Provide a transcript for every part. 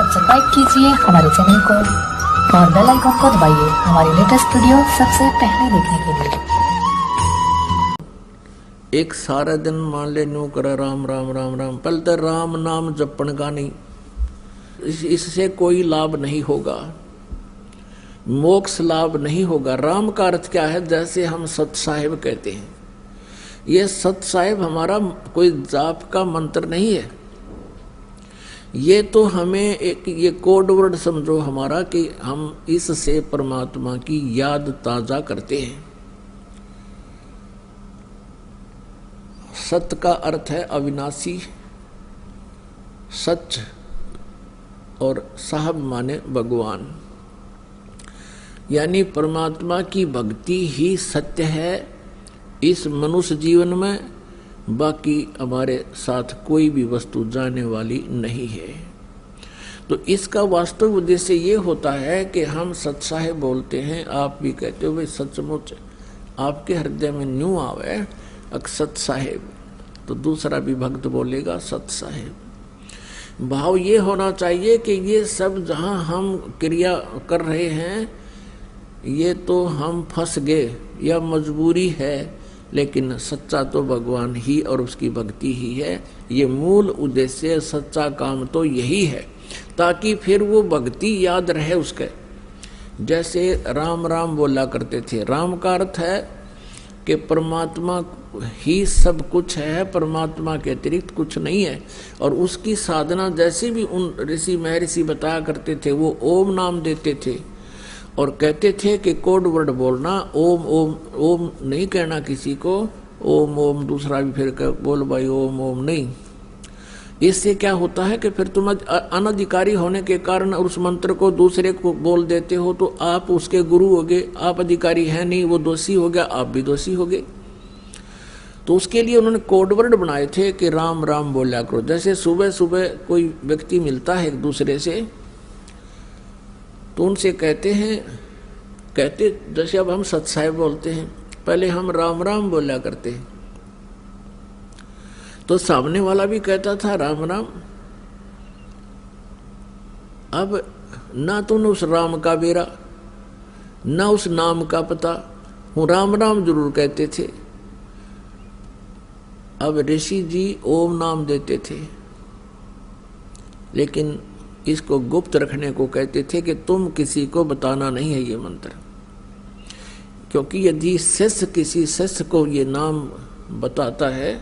Subscribe कीजिए हमारे channel को और बेल आइकन को दबाइए हमारी लेटेस्ट वीडियो सबसे पहले देखने के लिए। एक सारा दिन मान ले न्यू करे राम राम राम राम, पहले तो राम नाम जपण का नहीं, इससे कोई लाभ नहीं होगा, मोक्ष लाभ नहीं होगा। राम का अर्थ क्या है? जैसे हम सत साहिब कहते हैं, ये सत साहिब हमारा कोई जाप का मंत्र नहीं है, ये तो हमें एक ये कोड वर्ड समझो हमारा कि हम इससे परमात्मा की याद ताजा करते हैं। सत्य का अर्थ है अविनाशी, सच, और साहब माने भगवान, यानी परमात्मा की भक्ति ही सत्य है इस मनुष्य जीवन में, बाकी हमारे साथ कोई भी वस्तु जाने वाली नहीं है। तो इसका वास्तविक उद्देश्य ये होता है कि हम सत साहिब बोलते हैं, आप भी कहते हो भाई सचमुच आपके हृदय में न्यू आवे अक्षत साहिब, तो दूसरा भी भक्त बोलेगा सत साहिब। भाव ये होना चाहिए कि ये सब जहाँ हम क्रिया कर रहे हैं ये तो हम फंस गए या मजबूरी है, लेकिन सच्चा तो भगवान ही और उसकी भक्ति ही है। ये मूल उद्देश्य सच्चा काम तो यही है, ताकि फिर वो भक्ति याद रहे उसके। जैसे राम राम बोला करते थे, राम का अर्थ है कि परमात्मा ही सब कुछ है, परमात्मा के अतिरिक्त कुछ नहीं है। और उसकी साधना जैसे भी उन ऋषि महर्षि बताया करते थे, वो ओम नाम देते थे और कहते थे कि कोड वर्ड बोलना, ओम ओम ओम नहीं कहना किसी को, ओम ओम दूसरा भी फिर बोल भाई ओम ओम नहीं। इससे क्या होता है कि फिर तुम अनधिकारी होने के कारण उस मंत्र को दूसरे को बोल देते हो, तो आप उसके गुरु हो गए, आप अधिकारी हैं नहीं, वो दोषी हो गया, आप भी दोषी हो गए। तो उसके लिए उन्होंने कोड वर्ड बनाए थे कि राम राम बोला करो। जैसे सुबह सुबह कोई व्यक्ति मिलता है एक दूसरे से, तो उनसे कहते जैसे अब हम सत साहिब बोलते हैं, पहले हम राम राम बोला करते हैं, तो सामने वाला भी कहता था राम राम। अब ना तो उस राम का बेरा ना उस नाम का पता, हूँ राम राम जरूर कहते थे। अब ऋषि जी ओम नाम देते थे, लेकिन इसको गुप्त रखने को कहते थे कि तुम किसी को बताना नहीं है ये मंत्र, क्योंकि यदि शिष्य किसी शिष्य को ये नाम बताता है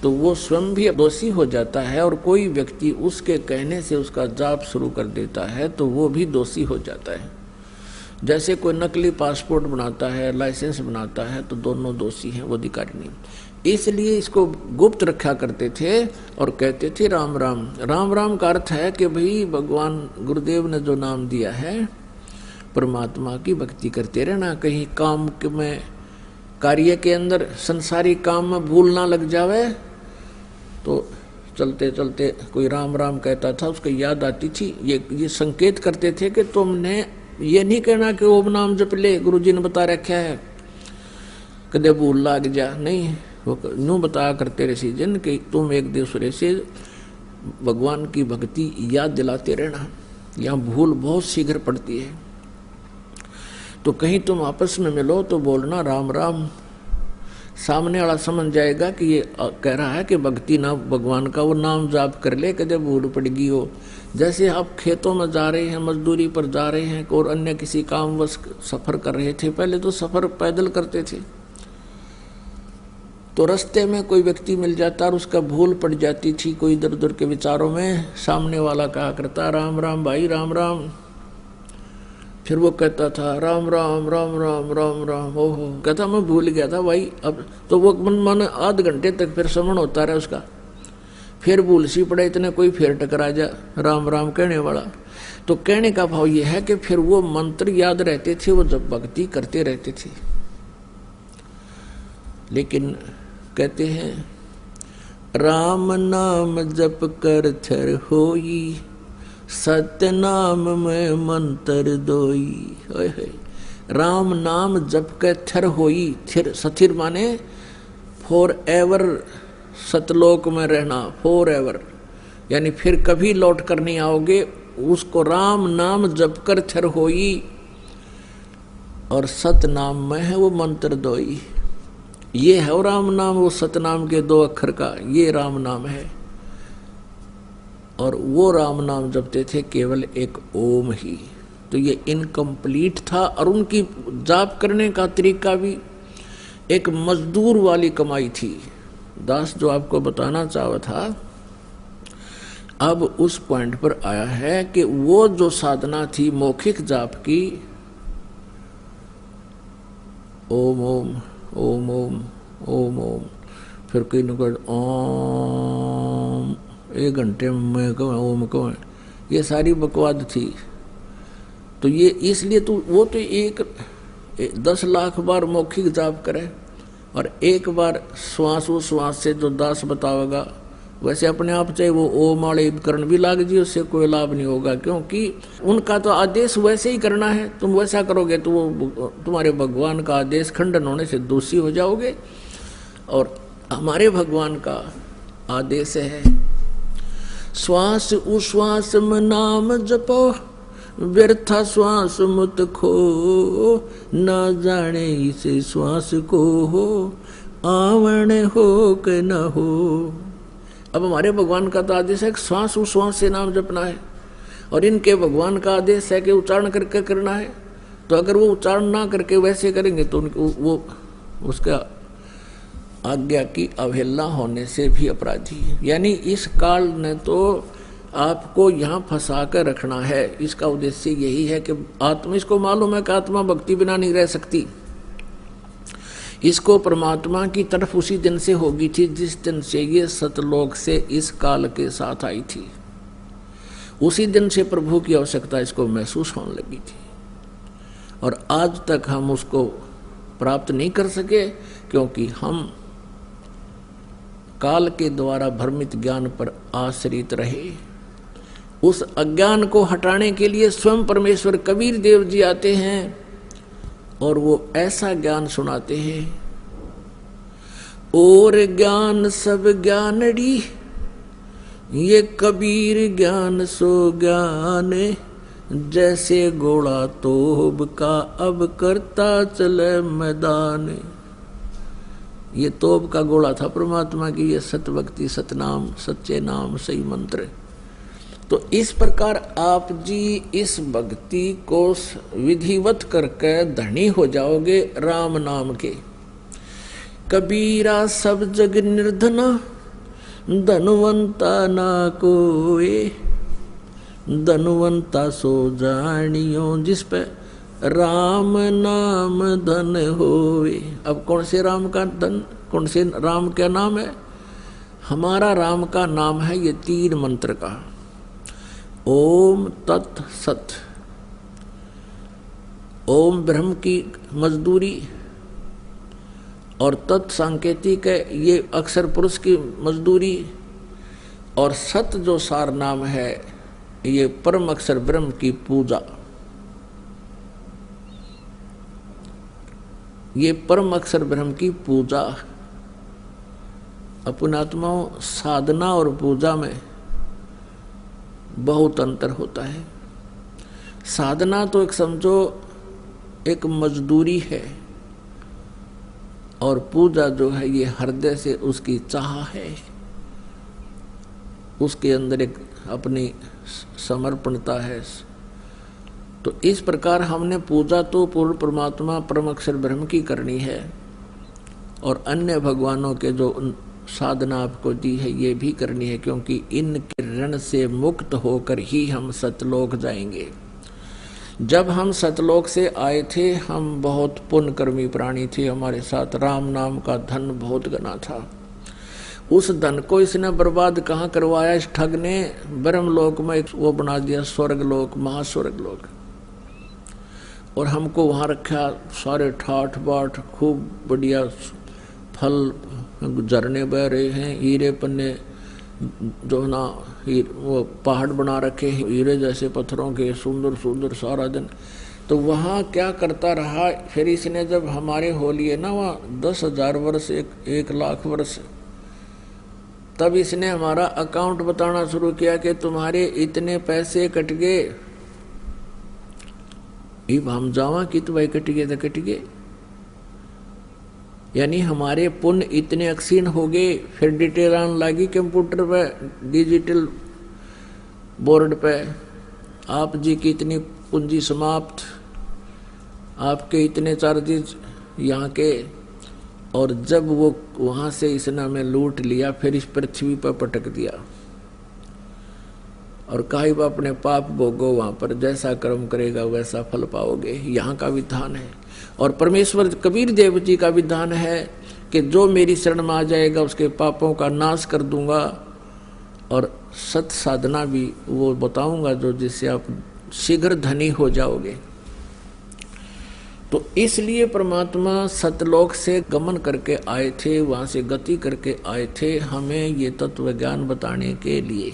तो वो स्वयं भी दोषी हो जाता है, और कोई व्यक्ति उसके कहने से उसका जाप शुरू कर देता है तो वो भी दोषी हो जाता है। जैसे कोई नकली पासपोर्ट बनाता है, लाइसेंस बनाता है, तो दोनों दोषी हैं, वो अधिकारी नहीं। इसलिए इसको गुप्त रखा करते थे और कहते थे राम राम। राम राम का अर्थ है कि भाई भगवान गुरुदेव ने जो नाम दिया है, परमात्मा की भक्ति करते रहना, कहीं काम में कार्य के अंदर संसारी काम में भूल ना लग जावे। तो चलते चलते कोई राम राम कहता था, उसको याद आती थी, ये संकेत करते थे कि तुमने ये नहीं कहना कि ओम नाम जप ले, गुरु जी ने बता रखा है, कदे भूल लग जा, नहीं। वो यूँ बताया करते ऋषि जन कि तुम एक दूसरे से भगवान की भक्ति याद दिलाते रहना, यहाँ भूल बहुत शीघ्र पड़ती है। तो कहीं तुम आपस में मिलो तो बोलना राम राम, सामने वाला समझ जाएगा कि ये कह रहा है कि भक्ति ना भगवान का वो नाम जाप कर ले, कदे भूल पड़गी हो। जैसे आप खेतों में जा रहे हैं, मजदूरी पर जा रहे हैं और अन्य किसी कामवश सफर कर रहे थे, पहले तो सफर पैदल करते थे, तो रास्ते में कोई व्यक्ति मिल जाता और उसका भूल पड़ जाती थी कोई इधर उधर के विचारों में, सामने वाला कहा करता राम राम भाई राम राम, फिर वो कहता था राम राम राम राम राम राम, ओहो कहता मैं भूल गया था भाई। अब तो वो मन आध घंटे तक फिर समन होता रहा उसका, फिर भूल सी पड़े, इतने कोई फिर टकरा जा राम राम कहने वाला। तो कहने का भाव ये है कि फिर वो मंत्र याद रहते थे, वो जब भक्ति करते रहते थे। लेकिन कहते हैं राम नाम जप कर थर होई, सत्य नाम में मंत्र दोई। राम नाम जप के थर होई, थिर सथिर माने फॉर एवर, सतलोक में रहना, फॉर एवर। यानी फिर कभी लौट कर नहीं आओगे। उसको राम नाम जप कर थर होई, और सत नाम में है वो मंत्र दोई। ये है वो राम नाम, वो सतनाम के 2 अक्षर का ये राम नाम है। और वो राम नाम जपते थे केवल एक ओम ही। तो ये इनकम्प्लीट था। और उनकी जाप करने का तरीका भी एक मजदूर वाली कमाई थी। दास जो आपको बताना चाहा था, अब उस पॉइंट पर आया है कि वो जो साधना थी मौखिक जाप की, ओम ओम ओम ओम ओम ओम, फिर कहीं न कहीं ओम, 1 घंटे में कहें ओम कहें, ये सारी बकवाद थी। तो ये इसलिए तो वो तो 10 लाख बार मौखिक जाप करे और एक बार श्वास श्वास से जो दास बतावेगा, वैसे अपने आप चाहे वो ओम वाले उपकरण भी लाग जी, उससे कोई लाभ नहीं होगा। क्योंकि उनका तो आदेश वैसे ही करना है। तुम वैसा करोगे तो वो तुम्हारे भगवान का आदेश खंडन होने से दोषी हो जाओगे। और हमारे भगवान का आदेश है, श्वास उश्वास में नाम जपो, व्यर्था श्वास मत खो, न जाने इसे श्वास को हो, आवण हो के न हो। अब हमारे भगवान का तो आदेश है कि श्वास उश्वास से नाम जपना है, और इनके भगवान का आदेश है कि उच्चारण करके करना है। तो अगर वो उच्चारण ना करके वैसे करेंगे तो वो उसका आज्ञा की अवहेलना होने से भी अपराधी है। यानी इस काल ने तो आपको यहाँ फंसा कर रखना है। इसका उद्देश्य यही है कि आत्मा, इसको मालूम है कि आत्मा भक्ति बिना नहीं रह सकती। इसको परमात्मा की तरफ उसी दिन से होगी थी जिस दिन से ये सतलोक से इस काल के साथ आई थी। उसी दिन से प्रभु की आवश्यकता इसको महसूस होने लगी थी, और आज तक हम उसको प्राप्त नहीं कर सके क्योंकि हम काल के द्वारा भ्रमित ज्ञान पर आश्रित रहे। उस अज्ञान को हटाने के लिए स्वयं परमेश्वर कबीर देव जी आते हैं और वो ऐसा ज्ञान सुनाते हैं, और ज्ञान सब ज्ञानड़ी, ये कबीर ज्ञान सो ज्ञान, जैसे घोड़ा तोब का अब करता चले मैदान। ये तोब का घोड़ा था परमात्मा की, ये सतभक्ति, सतनाम, सच्चे नाम, सही मंत्र। तो इस प्रकार आप जी इस भक्ति को विधिवत करके धनी हो जाओगे राम नाम के। कबीरा सब जग निर्धना, धनवंता ना कोए, धनवंता सो जानियो जिस पे राम नाम धन होए। अब कौन से राम का धन, कौन से राम का नाम है? हमारा राम का नाम है ये 3 मंत्र का, ओम तत् सत। ओम ब्रह्म की मजदूरी और तत् सांकेतिक है, ये अक्षर पुरुष की मजदूरी, और सत जो सार नाम है ये परम अक्षर ब्रह्म की पूजा। ये परम अक्षर ब्रह्म की पूजा। अपने आत्माओं, साधना और पूजा में बहुत अंतर होता है। साधना तो एक समझो एक मजदूरी है, और पूजा जो है ये हृदय से उसकी चाह है, उसके अंदर एक अपनी समर्पणता है। तो इस प्रकार हमने पूजा तो पूर्ण परमात्मा परम अक्षर ब्रह्म की करनी है, और अन्य भगवानों के जो साधना आपको दी है ये भी करनी है, क्योंकि इनके ऋण से मुक्त होकर ही हम सतलोक जाएंगे। जब हम सतलोक से आए थे हम बहुत पुण्यकर्मी प्राणी थे, हमारे साथ राम नाम का धन बहुत घना था। उस धन को इसने बर्बाद कहाँ करवाया? इस ठग ने ब्रह्मलोक में वो बना दिया स्वर्गलोक, महास्वर्गलोक, और हमको वहाँ रखा। सारे ठाठ बाट, खूब बढ़िया फल, झरने बह रहे हैं, हीरे पन्ने जो ना वो पहाड़ बना रखे हैं हीरे जैसे पत्थरों के, सुंदर सुंदर सारा दिन। तो वहाँ क्या करता रहा फिर इसने, जब हमारे हो लिए ना वहाँ 10,000 वर्ष, 1 लाख वर्ष, तब इसने हमारा अकाउंट बताना शुरू किया कि तुम्हारे इतने पैसे कट गए। इब हम जावा कि तो भाई कट गए तो कट गए, यानी हमारे पुण्य इतने अक्षीण हो गए। फिर डिटेल आने लगी कंप्यूटर पे, डिजिटल बोर्ड पे, आप जी की इतनी पूंजी समाप्त, आपके इतने चार्जेज यहाँ के। और जब वो वहां से इसने हमें लूट लिया, फिर इस पृथ्वी पर पटक दिया और कहा अपने पाप भोगो, वहां पर जैसा कर्म करेगा वैसा फल पाओगे। यहाँ का विधान है। और परमेश्वर कबीर देव जी का विधान है कि जो मेरी शरण में आ जाएगा उसके पापों का नाश कर दूंगा, और सत साधना भी वो बताऊंगा जो जिससे आप शीघ्र धनी हो जाओगे। तो इसलिए परमात्मा सतलोक से गमन करके आए थे, वहां से गति करके आए थे हमें ये तत्व ज्ञान बताने के लिए।